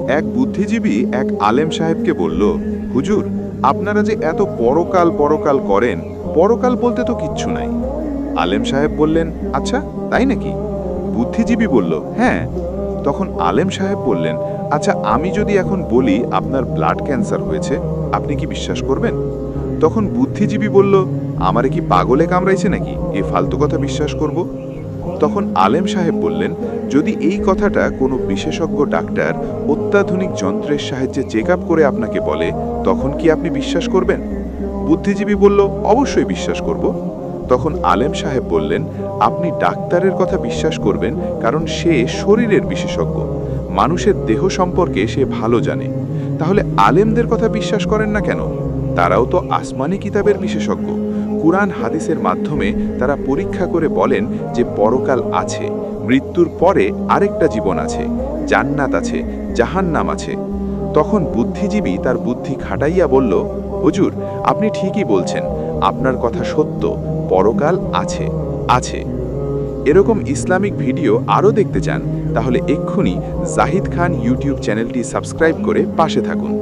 এক বুদ্ধিজীবী এক আলেম সাহেবকে বলল, হুজুর, আপনারা যে এত পরকাল পরকাল করেন, পরকাল বলতে তো কিচ্ছু নাই। আলেম সাহেব বললেন, আচ্ছা তাই নাকি? বুদ্ধিজীবী বলল, হ্যাঁ। তখন আলেম সাহেব বললেন, আচ্ছা আমি যদি এখন বলি আপনার ব্লাড ক্যান্সার হয়েছে, আপনি কি বিশ্বাস করবেন? তখন বুদ্ধিজীবী বলল, আমারে কি পাগলে কামড়াইছে নাকি এই ফালতু কথা বিশ্বাস করব? তখন আলেম সাহেব বললেন, যদি এই কথাটা কোনো বিশেষজ্ঞ ডাক্তার অত্যাধুনিক যন্ত্রের সাহায্যে চেক আপ করে আপনাকে বলে, তখন কি আপনি বিশ্বাস করবেন? বুদ্ধিজীবী বলল, অবশ্যই বিশ্বাস করব। তখন আলেম সাহেব বললেন, আপনি ডাক্তারের কথা বিশ্বাস করবেন কারণ সে শরীরের বিশেষজ্ঞ, মানুষের দেহ সম্পর্কে সে ভালো জানে। তাহলে আলেমদের কথা বিশ্বাস করেন না কেন? তারাও তো আসমানি কিতাবের বিশেষজ্ঞ। কুরআন হাদিসের মাধ্যমে তারা পরীক্ষা করে বলেন যে পরকাল আছে, মৃত্যুর পরে আরেকটা জীবন আছে, জান্নাত আছে, জাহান্নাম আছে। তখন বুদ্ধিজীবী তার বুদ্ধি খাটাইয়া বলল, হুজুর, আপনি ঠিকই বলছেন, আপনার কথা সত্য, পরকাল আছে আছে। এরকম ইসলামিক ভিডিও আরও দেখতে চান তাহলে এক্ষুনি জাহিদ খান ইউটিউব চ্যানেলটি সাবস্ক্রাইব করে পাশে থাকুন।